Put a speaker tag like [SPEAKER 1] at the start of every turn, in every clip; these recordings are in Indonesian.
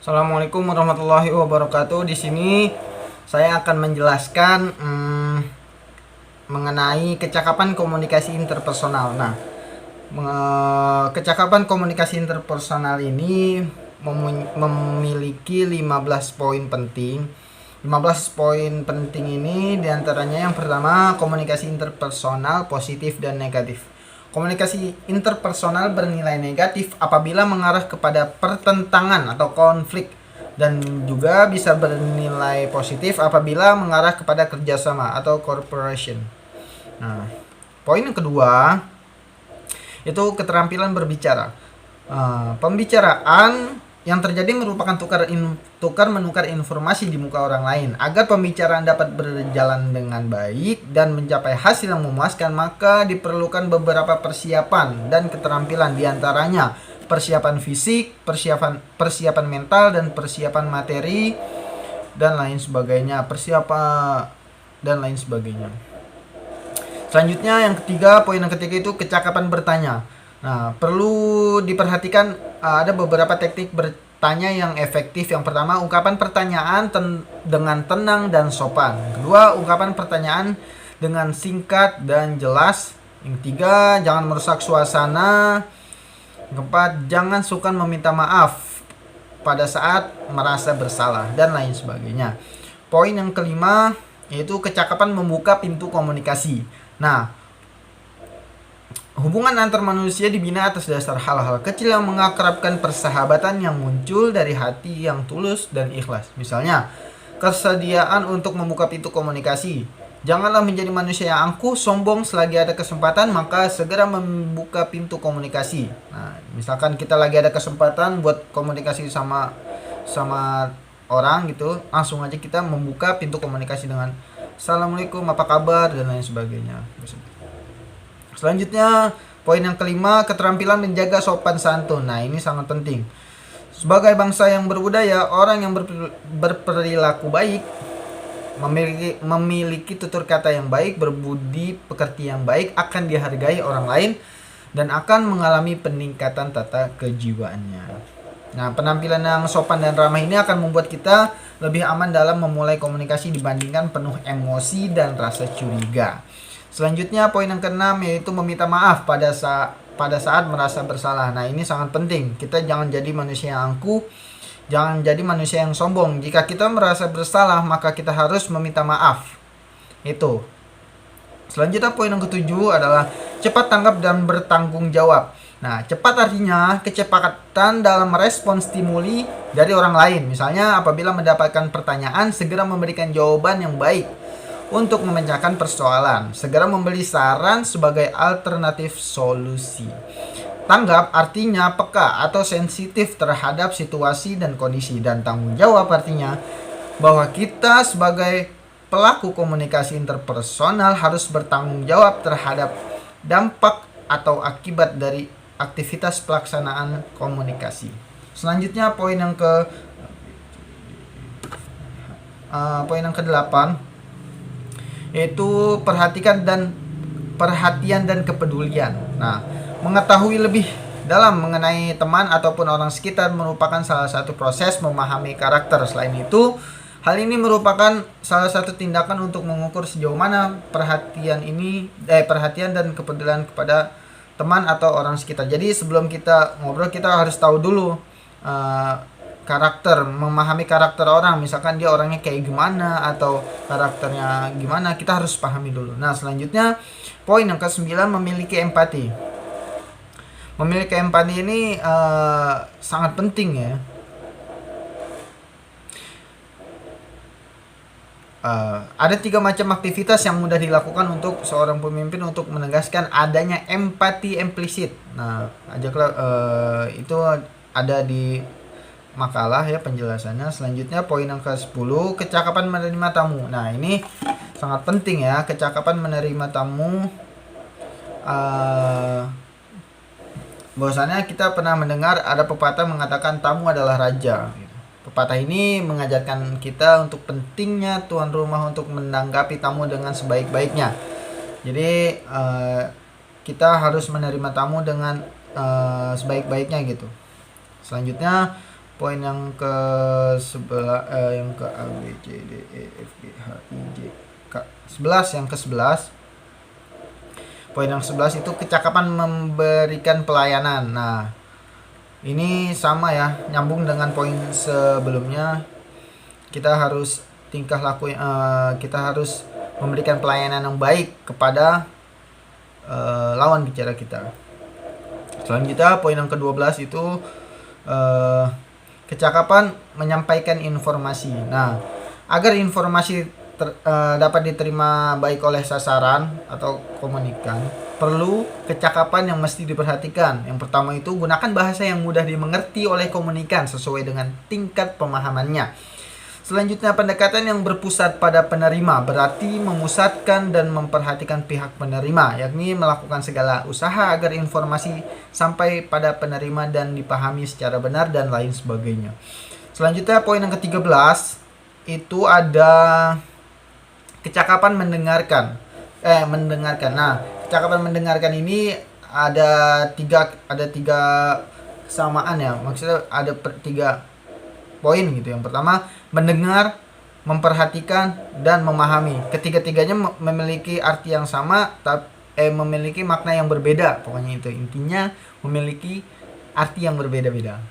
[SPEAKER 1] Assalamualaikum warahmatullahi wabarakatuh. Di sini saya akan menjelaskan mengenai kecakapan komunikasi interpersonal. Nah, kecakapan komunikasi interpersonal ini memiliki 15 poin penting. 15 poin penting ini diantaranya yang pertama, komunikasi interpersonal positif dan negatif. Komunikasi interpersonal bernilai negatif apabila mengarah kepada pertentangan atau konflik, dan juga bisa bernilai positif apabila mengarah kepada kerjasama atau cooperation. Nah, poin yang kedua itu keterampilan berbicara. Pembicaraan yang terjadi merupakan tukar menukar informasi di muka orang lain. Agar pembicaraan dapat berjalan dengan baik dan mencapai hasil yang memuaskan, maka diperlukan beberapa persiapan dan keterampilan, diantaranya persiapan fisik, persiapan mental, dan persiapan materi dan lain sebagainya. Selanjutnya yang ketiga, poin yang ketiga itu kecakapan bertanya. Nah, perlu diperhatikan ada beberapa teknik bertanya yang efektif. Yang pertama, ungkapan pertanyaan dengan tenang dan sopan. Kedua, ungkapan pertanyaan dengan singkat dan jelas. Yang ketiga, jangan merusak suasana. Yang keempat, jangan sungkan meminta maaf pada saat merasa bersalah dan lain sebagainya. Poin yang kelima yaitu kecakapan membuka pintu komunikasi. Nah, hubungan antar manusia dibina atas dasar hal-hal kecil yang mengakrabkan, persahabatan yang muncul dari hati yang tulus dan ikhlas. Misalnya, kesediaan untuk membuka pintu komunikasi. Janganlah menjadi manusia yang angkuh, sombong. Selagi ada kesempatan, maka segera membuka pintu komunikasi. Nah, misalkan kita lagi ada kesempatan buat komunikasi sama orang gitu, langsung aja kita membuka pintu komunikasi dengan Assalamualaikum, apa kabar, dan lain sebagainya. Selanjutnya, poin yang kelima, keterampilan menjaga sopan santun. Nah, ini sangat penting. Sebagai bangsa yang berbudaya, orang yang berperilaku baik, memiliki tutur kata yang baik, berbudi pekerti yang baik, akan dihargai orang lain dan akan mengalami peningkatan tata kejiwaannya. Nah, penampilan yang sopan dan ramah ini akan membuat kita lebih aman dalam memulai komunikasi dibandingkan penuh emosi dan rasa curiga. Selanjutnya, poin yang keenam yaitu meminta maaf pada saat merasa bersalah. Nah, ini sangat penting. Kita jangan jadi manusia yang angkuh, jangan jadi manusia yang sombong. Jika kita merasa bersalah, maka kita harus meminta maaf. Itu. Selanjutnya, poin yang ketujuh adalah cepat tanggap dan bertanggung jawab. Nah, cepat artinya kecepatan dalam merespon stimuli dari orang lain. Misalnya, apabila mendapatkan pertanyaan, segera memberikan jawaban yang baik untuk memecahkan persoalan. Segera memberi saran sebagai alternatif solusi. Tanggap artinya peka atau sensitif terhadap situasi dan kondisi. Dan tanggung jawab artinya bahwa kita sebagai pelaku komunikasi interpersonal harus bertanggung jawab terhadap dampak atau akibat dari aktivitas pelaksanaan komunikasi. Selanjutnya poin yang ke-8 yaitu perhatian dan kepedulian. Nah, mengetahui lebih dalam mengenai teman ataupun orang sekitar merupakan salah satu proses memahami karakter. Selain itu, hal ini merupakan salah satu tindakan untuk mengukur sejauh mana perhatian dan kepedulian kepada teman atau orang sekitar. Jadi sebelum kita ngobrol, kita harus tahu dulu karakter, memahami karakter orang. Misalkan dia orangnya kayak gimana atau karakternya gimana, kita harus pahami dulu. Nah, selanjutnya poin yang ke-9, memiliki empati. Memiliki empati ini sangat penting ya. Ada 3 macam aktivitas yang mudah dilakukan untuk seorang pemimpin untuk menegaskan adanya empati implisit. Nah, itu ada di makalah ya penjelasannya. Selanjutnya poin yang ke-10, kecakapan menerima tamu. Nah, ini sangat penting ya, kecakapan menerima tamu. Bahwasannya kita pernah mendengar ada pepatah mengatakan tamu adalah raja. Pepatah ini mengajarkan kita untuk pentingnya tuan rumah untuk menanggapi tamu dengan sebaik-baiknya. Jadi kita harus menerima tamu dengan sebaik-baiknya gitu. Selanjutnya Poin yang ke sebelah yang ke A B C D E F G H I J K 11, yang ke 11. Poin yang 11 itu kecakapan memberikan pelayanan. Nah, ini sama ya, nyambung dengan poin sebelumnya. Kita harus kita harus memberikan pelayanan yang baik kepada lawan bicara kita. Selanjutnya poin yang ke-12 itu kecakapan menyampaikan informasi. Nah, agar informasi dapat diterima baik oleh sasaran atau komunikan, perlu kecakapan yang mesti diperhatikan. Yang pertama itu gunakan bahasa yang mudah dimengerti oleh komunikan sesuai dengan tingkat pemahamannya. Selanjutnya, pendekatan yang berpusat pada penerima berarti memusatkan dan memperhatikan pihak penerima, yakni melakukan segala usaha agar informasi sampai pada penerima dan dipahami secara benar dan lain sebagainya. Selanjutnya, poin yang ke-13 itu ada kecakapan mendengarkan. Nah, kecakapan mendengarkan ini ada tiga kesamaan ya. Maksudnya ada tiga poin gitu. Yang pertama, mendengar, memperhatikan, dan memahami. Ketiga-tiganya memiliki arti yang sama, memiliki makna yang berbeda. Pokoknya itu intinya, memiliki arti yang berbeda-beda.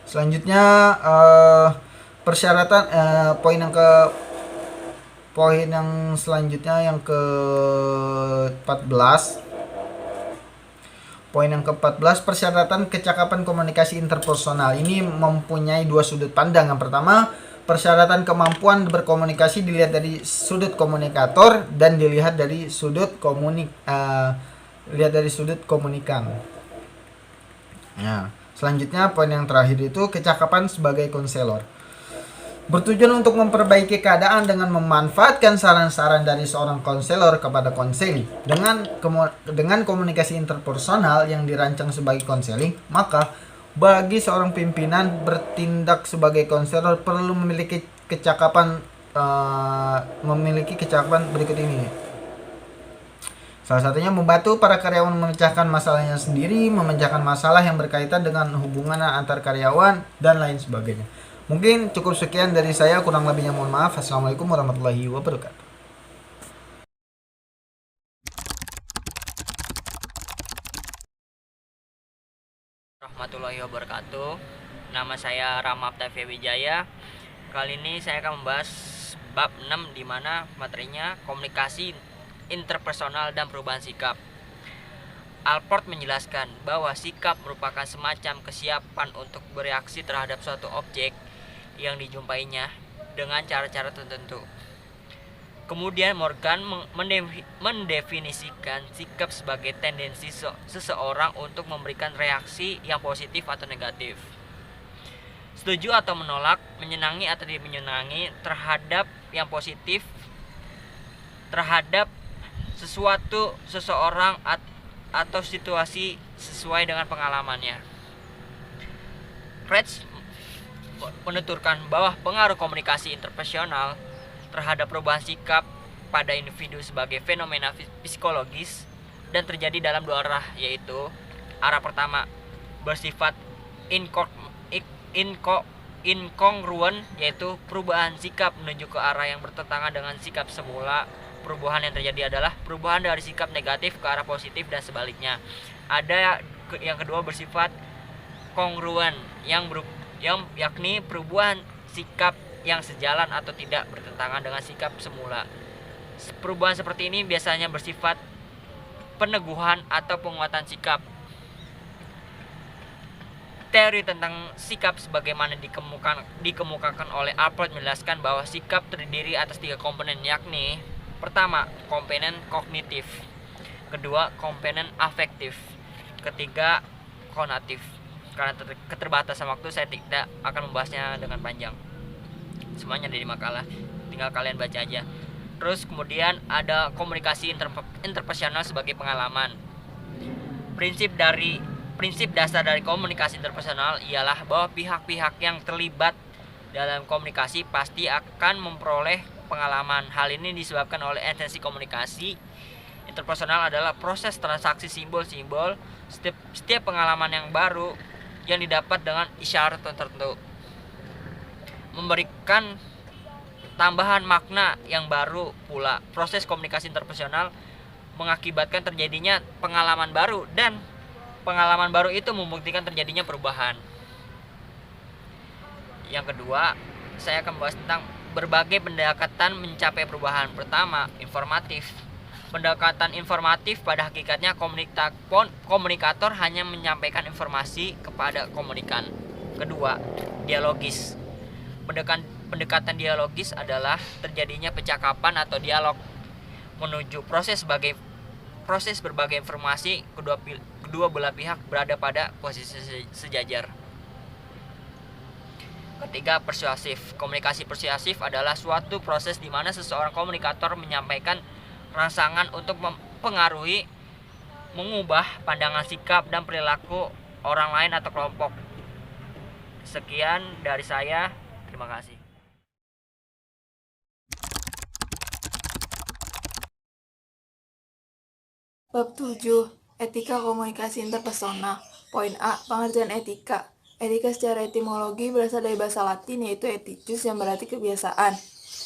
[SPEAKER 1] Selanjutnya persyaratan poin yang selanjutnya yang ke-14. Poin yang ke-14, persyaratan kecakapan komunikasi interpersonal. Ini mempunyai dua sudut pandang. Yang pertama, persyaratan kemampuan berkomunikasi dilihat dari sudut komunikator dan dilihat dari sudut komunikan. Nah, selanjutnya poin yang terakhir itu kecakapan sebagai konselor. Bertujuan untuk memperbaiki keadaan dengan memanfaatkan saran-saran dari seorang konselor kepada konseli. Dengan komunikasi interpersonal yang dirancang sebagai konseling, maka bagi seorang pimpinan bertindak sebagai konselor perlu memiliki kecakapan berikut ini. Salah satunya membantu para karyawan memecahkan masalahnya sendiri, memecahkan masalah yang berkaitan dengan hubungan antar karyawan, dan lain sebagainya. Mungkin cukup sekian dari saya, kurang lebihnya mohon maaf. Assalamualaikum warahmatullahi wabarakatuh.
[SPEAKER 2] Warahmatullahi wabarakatuh. Nama saya Rama Aptavia Wijaya. Kali ini saya akan membahas bab 6 di mana materinya komunikasi interpersonal dan perubahan sikap. Alport menjelaskan bahwa sikap merupakan semacam kesiapan untuk bereaksi terhadap suatu objek yang dijumpainya dengan cara-cara tertentu. Kemudian Morgan mendefinisikan sikap sebagai tendensi seseorang untuk memberikan reaksi yang positif atau negatif, setuju atau menolak, menyenangi atau tidak menyenangi terhadap yang positif, terhadap sesuatu, seseorang atau situasi sesuai dengan pengalamannya. Kretz menuturkan bahwa pengaruh komunikasi interpersonal terhadap perubahan sikap pada individu sebagai fenomena psikologis dan terjadi dalam dua arah, yaitu arah pertama bersifat inkongruen, yaitu perubahan sikap menuju ke arah yang bertentangan dengan sikap semula. Perubahan yang terjadi adalah perubahan dari sikap negatif ke arah positif dan sebaliknya. Ada yang kedua bersifat kongruen, yakni perubahan sikap yang sejalan atau tidak bertentangan dengan sikap semula. Perubahan seperti ini biasanya bersifat peneguhan atau penguatan sikap. Teori tentang sikap sebagaimana dikemukakan oleh Alport menjelaskan bahwa sikap terdiri atas 3 komponen, yakni pertama, komponen kognitif, kedua, komponen afektif, ketiga, konatif. Karena keterbatasan waktu, saya tidak akan membahasnya dengan panjang. Semuanya ada di makalah, tinggal kalian baca aja. Terus kemudian ada komunikasi interpersonal sebagai pengalaman. Prinsip dasar dari komunikasi interpersonal ialah bahwa pihak-pihak yang terlibat dalam komunikasi pasti akan memperoleh pengalaman. Hal ini disebabkan oleh esensi komunikasi interpersonal adalah proses transaksi simbol-simbol setiap pengalaman yang baru yang didapat dengan isyarat tertentu, memberikan tambahan makna yang baru pula. Proses komunikasi interpersonal mengakibatkan terjadinya pengalaman baru, dan pengalaman baru itu membuktikan terjadinya perubahan. Yang kedua, saya akan membahas tentang berbagai pendekatan mencapai perubahan. Pertama, informatif. Pendekatan informatif pada hakikatnya komunikator hanya menyampaikan informasi kepada komunikan. Kedua, dialogis. Pendekatan dialogis adalah terjadinya percakapan atau dialog menuju proses berbagai informasi, kedua belah pihak berada pada posisi sejajar. Ketiga, persuasif. Komunikasi persuasif adalah suatu proses di mana seseorang komunikator menyampaikan rangsangan untuk mempengaruhi, mengubah pandangan, sikap, dan perilaku orang lain atau kelompok. Sekian dari saya. Terima kasih.
[SPEAKER 3] Bab 7. Etika komunikasi interpersonal. Poin A. Pengertian etika. Etika secara etimologi berasal dari bahasa Latin yaitu ethicus yang berarti kebiasaan.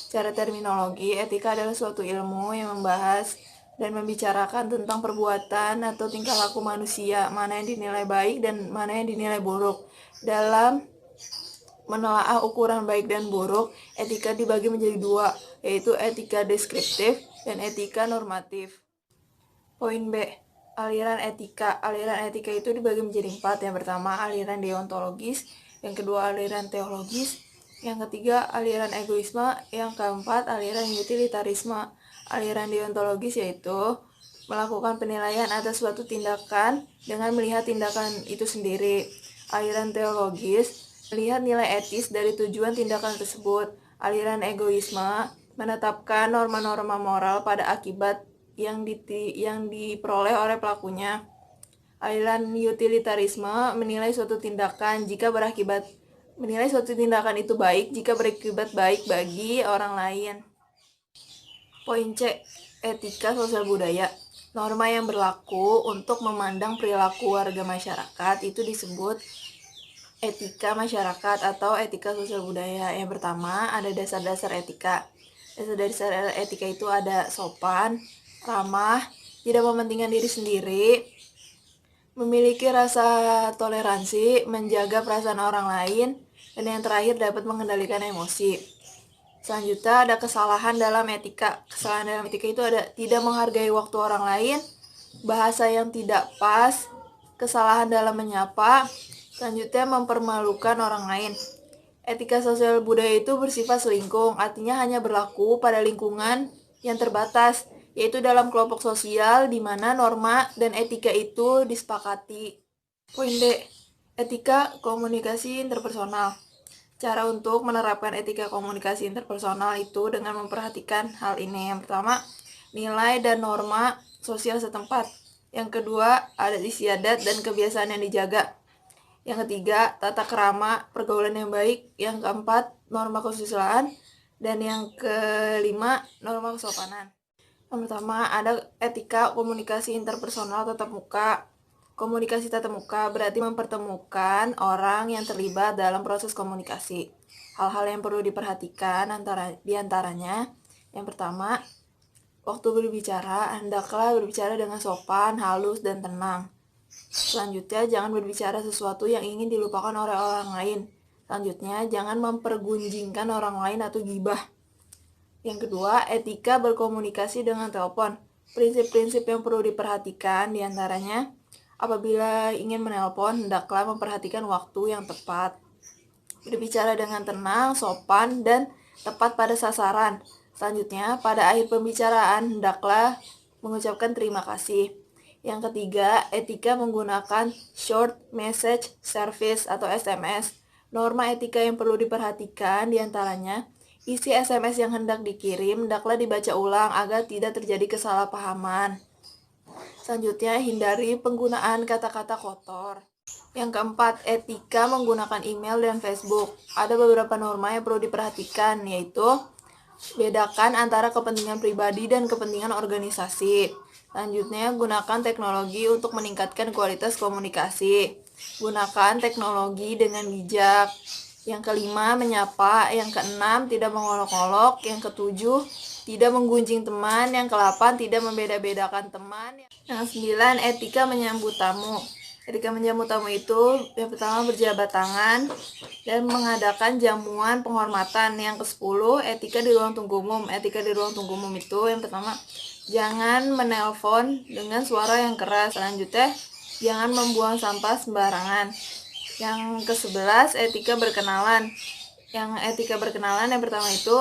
[SPEAKER 3] Secara terminologi, etika adalah suatu ilmu yang membahas dan membicarakan tentang perbuatan atau tingkah laku manusia, mana yang dinilai baik dan mana yang dinilai buruk. Dalam menelaah ukuran baik dan buruk, etika dibagi menjadi dua, yaitu etika deskriptif dan etika normatif. Poin B. Aliran etika. Aliran etika itu dibagi menjadi 4. Yang pertama, aliran deontologis. Yang kedua, aliran teologis. Yang ketiga, aliran egoisme. Yang keempat, aliran utilitarisme. Aliran deontologis yaitu melakukan penilaian atas suatu tindakan dengan melihat tindakan itu sendiri. Aliran teologis melihat nilai etis dari tujuan tindakan tersebut. Aliran egoisme menetapkan norma-norma moral pada akibat yang diperoleh oleh pelakunya. Aliran utilitarisme menilai suatu tindakan itu baik jika berakibat baik bagi orang lain. Poin C. Etika sosial budaya. Norma yang berlaku untuk memandang perilaku warga masyarakat itu disebut etika masyarakat atau etika sosial budaya. Yang pertama, ada dasar-dasar etika. Dasar-dasar etika itu ada sopan, ramah, tidak mementingkan diri sendiri, memiliki rasa toleransi, menjaga perasaan orang lain, dan yang terakhir dapat mengendalikan emosi. Selanjutnya ada kesalahan dalam etika. Kesalahan dalam etika itu ada tidak menghargai waktu orang lain, bahasa yang tidak pas, kesalahan dalam menyapa, selanjutnya mempermalukan orang lain. Etika sosial budaya itu bersifat selingkung, artinya hanya berlaku pada lingkungan yang terbatas, yaitu dalam kelompok sosial di mana norma dan etika itu disepakati. Poin D. Etika komunikasi interpersonal. Cara untuk menerapkan etika komunikasi interpersonal itu dengan memperhatikan hal ini. Yang pertama, nilai dan norma sosial setempat. Yang kedua, adat istiadat dan kebiasaan yang dijaga. Yang ketiga, tata krama, pergaulan yang baik. Yang keempat, norma kesusilaan. Dan yang kelima, norma kesopanan. Yang pertama, ada etika komunikasi interpersonal tatap muka. Komunikasi tatap muka berarti mempertemukan orang yang terlibat dalam proses komunikasi. Hal-hal yang perlu diperhatikan diantaranya, yang pertama, waktu berbicara, hendaklah berbicara dengan sopan, halus, dan tenang. Selanjutnya, jangan berbicara sesuatu yang ingin dilupakan oleh orang lain. Selanjutnya, jangan mempergunjingkan orang lain atau gibah. Yang kedua, etika berkomunikasi dengan telepon. Prinsip-prinsip yang perlu diperhatikan diantaranya, apabila ingin menelpon, hendaklah memperhatikan waktu yang tepat. Berbicara dengan tenang, sopan, dan tepat pada sasaran. Selanjutnya, pada akhir pembicaraan, hendaklah mengucapkan terima kasih. Yang ketiga, etika menggunakan short message service atau SMS. Norma etika yang perlu diperhatikan diantaranya, isi SMS yang hendak dikirim hendaklah dibaca ulang agar tidak terjadi kesalahpahaman. Selanjutnya, hindari penggunaan kata-kata kotor. Yang keempat, etika menggunakan email dan Facebook. Ada beberapa norma yang perlu diperhatikan, yaitu Bedakan antara kepentingan pribadi dan kepentingan organisasi. Selanjutnya, gunakan teknologi untuk meningkatkan kualitas komunikasi. Gunakan teknologi dengan bijak. Yang kelima, menyapa. Yang keenam, tidak mengolok-olok. Yang ketujuh, tidak menggunjing teman. Yang kedelapan, tidak membeda-bedakan teman. Yang sembilan, etika menyambut tamu. Etika menyambut tamu itu yang pertama berjabat tangan dan mengadakan jamuan penghormatan. Yang ke-10, etika di ruang tunggu umum. Etika di ruang tunggu umum itu yang pertama, jangan menelpon dengan suara yang keras. Selanjutnya, jangan membuang sampah sembarangan. Yang ke-11, etika berkenalan. Yang etika berkenalan yang pertama itu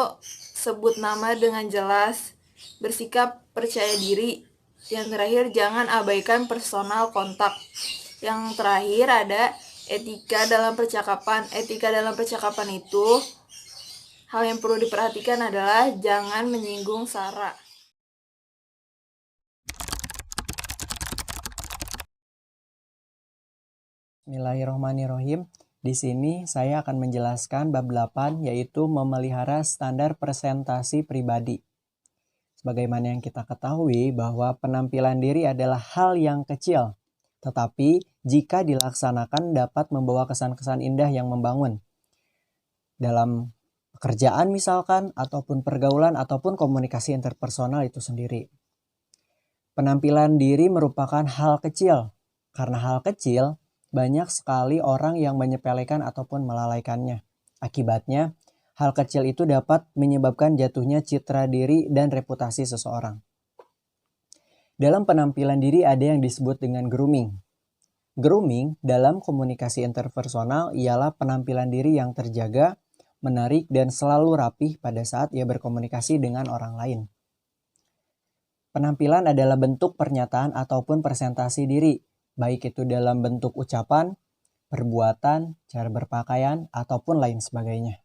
[SPEAKER 3] sebut nama dengan jelas, bersikap percaya diri. Yang terakhir, jangan abaikan personal kontak. Yang terakhir ada etika dalam percakapan. Etika dalam percakapan itu hal yang perlu diperhatikan adalah jangan menyinggung sara.
[SPEAKER 4] Bismillahirrahmanirrahim. Di sini saya akan menjelaskan bab 8 yaitu memelihara standar presentasi pribadi. Sebagaimana yang kita ketahui bahwa penampilan diri adalah hal yang kecil, tetapi jika dilaksanakan dapat membawa kesan-kesan indah yang membangun. Dalam pekerjaan misalkan, ataupun pergaulan, ataupun komunikasi interpersonal itu sendiri. Penampilan diri merupakan hal kecil. Karena hal kecil, banyak sekali orang yang menyepelekan ataupun melalaikannya. Akibatnya, hal kecil itu dapat menyebabkan jatuhnya citra diri dan reputasi seseorang. Dalam penampilan diri ada yang disebut dengan grooming. Grooming dalam komunikasi interpersonal ialah penampilan diri yang terjaga, menarik, dan selalu rapih pada saat ia berkomunikasi dengan orang lain. Penampilan adalah bentuk pernyataan ataupun presentasi diri, baik itu dalam bentuk ucapan, perbuatan, cara berpakaian, ataupun lain sebagainya.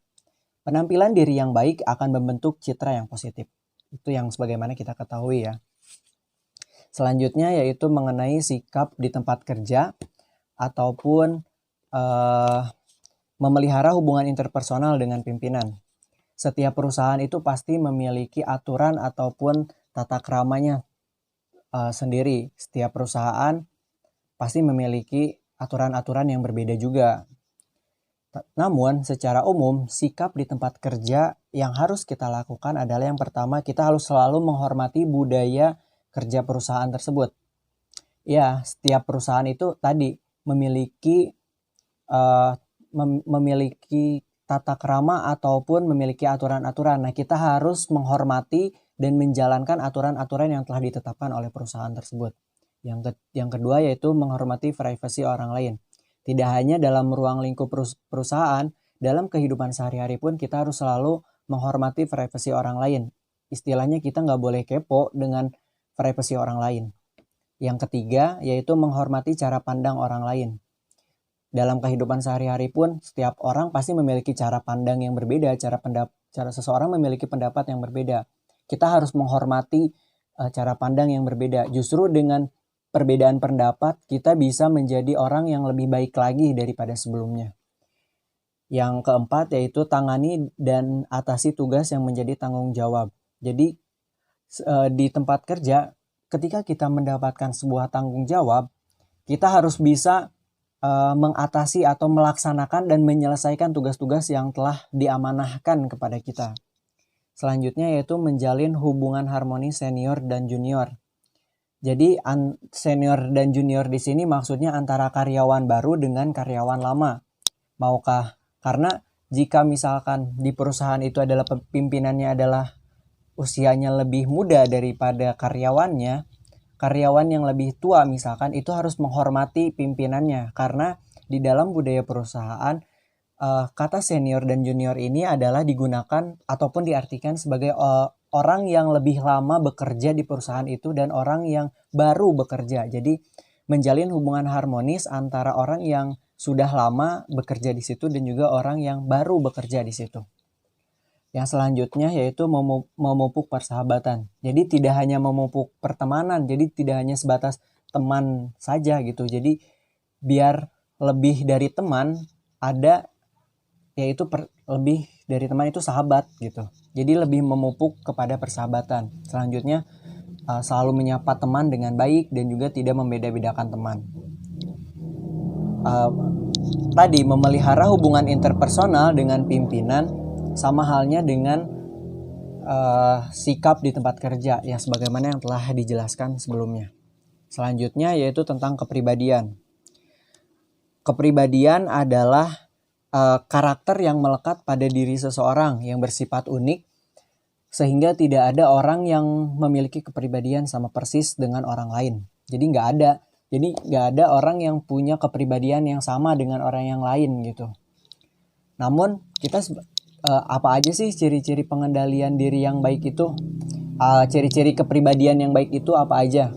[SPEAKER 4] Penampilan diri yang baik akan membentuk citra yang positif. Itu yang sebagaimana kita ketahui ya. Selanjutnya yaitu mengenai sikap di tempat kerja ataupun memelihara hubungan interpersonal dengan pimpinan. Setiap perusahaan itu pasti memiliki aturan ataupun tata keramanya sendiri. Setiap perusahaan pasti memiliki aturan-aturan yang berbeda juga. Namun secara umum sikap di tempat kerja yang harus kita lakukan adalah yang pertama, kita harus selalu menghormati budaya kerja perusahaan tersebut. Ya, setiap perusahaan itu tadi memiliki tata krama ataupun memiliki aturan-aturan. Nah, kita harus menghormati dan menjalankan aturan-aturan yang telah ditetapkan oleh perusahaan tersebut. Yang kedua yaitu menghormati privasi orang lain. Tidak hanya dalam ruang lingkup perusahaan, dalam kehidupan sehari-hari pun kita harus selalu menghormati privasi orang lain. Istilahnya kita nggak boleh kepo dengan privasi orang lain. Yang ketiga yaitu menghormati cara pandang orang lain. Dalam kehidupan sehari-hari pun setiap orang pasti memiliki cara pandang yang berbeda, cara seseorang memiliki pendapat yang berbeda. Kita harus menghormati cara pandang yang berbeda. Justru dengan perbedaan pendapat kita bisa menjadi orang yang lebih baik lagi daripada sebelumnya. Yang keempat yaitu tangani dan atasi tugas yang menjadi tanggung jawab. Jadi di tempat kerja ketika kita mendapatkan sebuah tanggung jawab, kita harus bisa mengatasi atau melaksanakan dan menyelesaikan tugas-tugas yang telah diamanahkan kepada kita. Selanjutnya yaitu menjalin hubungan harmonis senior dan junior. Jadi senior dan junior di sini maksudnya antara karyawan baru dengan karyawan lama. Karena jika misalkan di perusahaan itu adalah pimpinannya adalah usianya lebih muda daripada karyawannya, karyawan yang lebih tua misalkan itu harus menghormati pimpinannya, karena di dalam budaya perusahaan kata senior dan junior ini adalah digunakan ataupun diartikan sebagai orang yang lebih lama bekerja di perusahaan itu dan orang yang baru bekerja. Jadi menjalin hubungan harmonis antara orang yang sudah lama bekerja di situ dan juga orang yang baru bekerja di situ. Yang selanjutnya yaitu memupuk persahabatan. Jadi tidak hanya memupuk pertemanan, jadi tidak hanya sebatas teman saja gitu. Jadi biar lebih dari teman ada, yaitu lebih dari teman itu sahabat gitu. Jadi lebih memupuk kepada persahabatan. Selanjutnya selalu menyapa teman dengan baik dan juga tidak membeda-bedakan teman. Tadi memelihara hubungan interpersonal dengan pimpinan sama halnya dengan sikap di tempat kerja yang sebagaimana yang telah dijelaskan sebelumnya. Selanjutnya yaitu tentang kepribadian. Kepribadian adalah karakter yang melekat pada diri seseorang yang bersifat unik sehingga tidak ada orang yang memiliki kepribadian sama persis dengan orang lain. Jadi nggak ada orang yang punya kepribadian yang sama dengan orang yang lain gitu. Namun kita apa aja sih ciri-ciri pengendalian diri yang baik itu? Ciri-ciri kepribadian yang baik itu apa aja?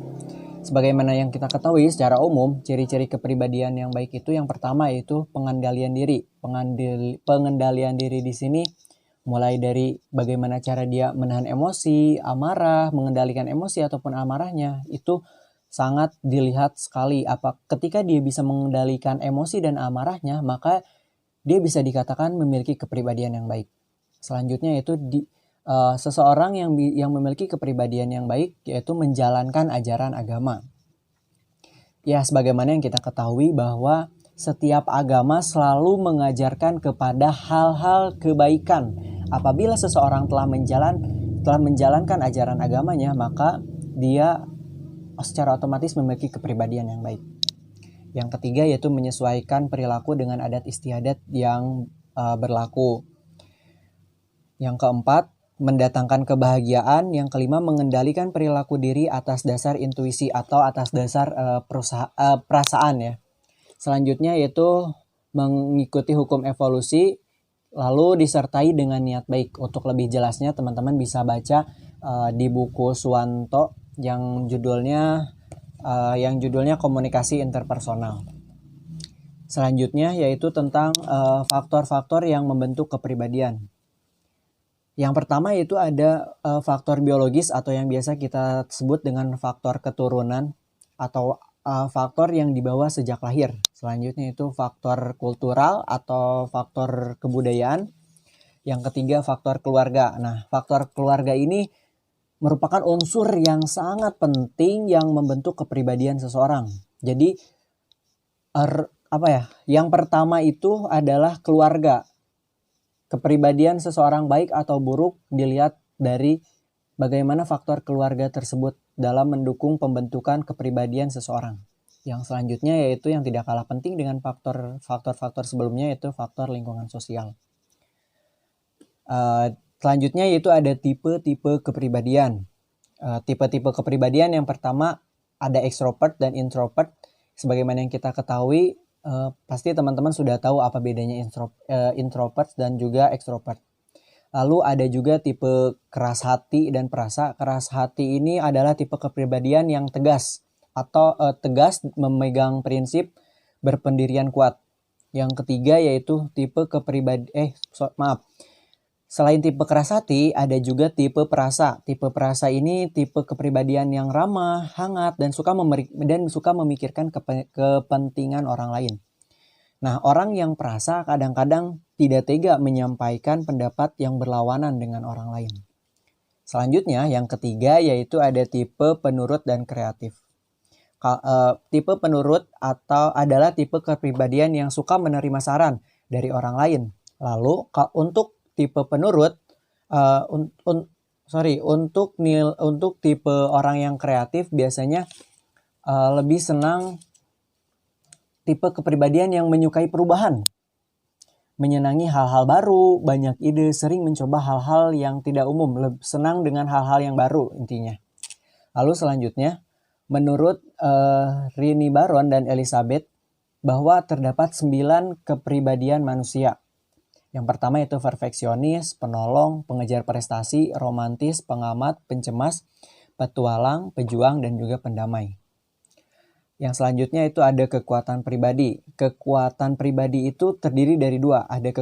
[SPEAKER 4] Sebagaimana yang kita ketahui secara umum, ciri-ciri kepribadian yang baik itu yang pertama yaitu pengendalian diri. Pengendalian diri di sini mulai dari bagaimana cara dia menahan emosi, amarah, mengendalikan emosi ataupun amarahnya itu sangat dilihat sekali. Ketika dia bisa mengendalikan emosi dan amarahnya, maka dia bisa dikatakan memiliki kepribadian yang baik. Selanjutnya yaitu seseorang yang memiliki kepribadian yang baik yaitu menjalankan ajaran agama. Ya, sebagaimana yang kita ketahui bahwa setiap agama selalu mengajarkan kepada hal-hal kebaikan. Apabila seseorang telah menjalankan ajaran agamanya, maka dia secara otomatis memiliki kepribadian yang baik. Yang ketiga yaitu menyesuaikan perilaku dengan adat istiadat yang berlaku. Yang keempat, mendatangkan kebahagiaan. Yang kelima, mengendalikan perilaku diri atas dasar intuisi atau atas dasar perasaan ya. Selanjutnya yaitu mengikuti hukum evolusi lalu disertai dengan niat baik. Untuk lebih jelasnya teman-teman bisa baca di buku Suwanto yang judulnya komunikasi interpersonal. Selanjutnya yaitu tentang faktor-faktor yang membentuk kepribadian. Yang pertama yaitu ada faktor biologis atau yang biasa kita sebut dengan faktor keturunan atau faktor yang dibawa sejak lahir. Selanjutnya itu faktor kultural atau faktor kebudayaan. Yang ketiga faktor keluarga. Nah, faktor keluarga ini merupakan unsur yang sangat penting yang membentuk kepribadian seseorang. Jadi yang pertama itu adalah keluarga. Kepribadian seseorang baik atau buruk dilihat dari bagaimana faktor keluarga tersebut dalam mendukung pembentukan kepribadian seseorang. Yang selanjutnya yaitu yang tidak kalah penting dengan faktor-faktor sebelumnya yaitu faktor lingkungan sosial. Selanjutnya yaitu ada tipe-tipe kepribadian. Tipe-tipe kepribadian yang pertama ada extrovert dan introvert. Sebagaimana yang kita ketahui, pasti teman-teman sudah tahu apa bedanya introvert dan juga extrovert. Lalu ada juga tipe keras hati dan perasa. Keras hati ini adalah tipe kepribadian yang tegas atau tegas memegang prinsip berpendirian kuat. Yang ketiga yaitu tipe Selain tipe keras hati, ada juga tipe perasa. Tipe perasa ini tipe kepribadian yang ramah, hangat, dan suka memikirkan kepentingan orang lain. Nah, orang yang perasa kadang-kadang tidak tega menyampaikan pendapat yang berlawanan dengan orang lain. Selanjutnya, yang ketiga yaitu ada tipe penurut dan kreatif. Tipe penurut adalah tipe kepribadian yang suka menerima saran dari orang lain. Lalu, untuk tipe penurut, untuk tipe orang yang kreatif biasanya lebih senang tipe kepribadian yang menyukai perubahan, menyenangi hal-hal baru, banyak ide, sering mencoba hal-hal yang tidak umum, senang dengan hal-hal yang baru intinya. Lalu selanjutnya, menurut Rini Baron dan Elizabeth, bahwa terdapat 9 kepribadian manusia. Yang pertama itu perfeksionis, penolong, pengejar prestasi, romantis, pengamat, pencemas, petualang, pejuang, dan juga pendamai. Yang selanjutnya itu ada kekuatan pribadi. Kekuatan pribadi itu terdiri dari 2. Ada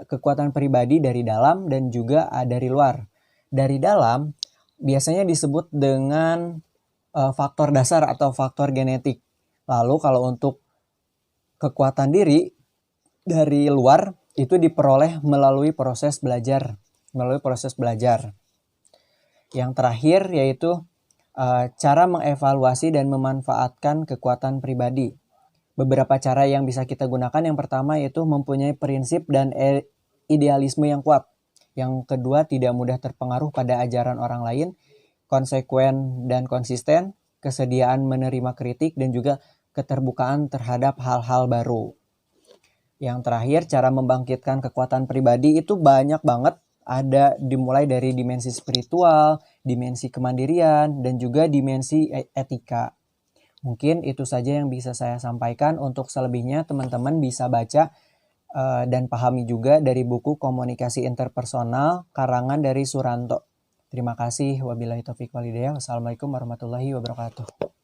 [SPEAKER 4] kekuatan pribadi dari dalam dan juga dari luar. Dari dalam biasanya disebut dengan faktor dasar atau faktor genetik. Lalu kalau untuk kekuatan diri dari luar itu diperoleh melalui proses belajar melalui proses belajar. Yang terakhir yaitu cara mengevaluasi dan memanfaatkan kekuatan pribadi. Beberapa cara yang bisa kita gunakan, yang pertama yaitu mempunyai prinsip dan idealisme yang kuat. Yang kedua, tidak mudah terpengaruh pada ajaran orang lain, konsekuen dan konsisten, kesediaan menerima kritik, dan juga keterbukaan terhadap hal-hal baru. Yang terakhir, cara membangkitkan kekuatan pribadi itu banyak banget. Ada dimulai dari dimensi spiritual, dimensi kemandirian, dan juga dimensi etika. Mungkin itu saja yang bisa saya sampaikan. Untuk selebihnya teman-teman bisa baca dan pahami juga dari buku Komunikasi Interpersonal karangan dari Suranto. Terima kasih. Wabillahi taufiq walhidayah. Wassalamualaikum warahmatullahi wabarakatuh.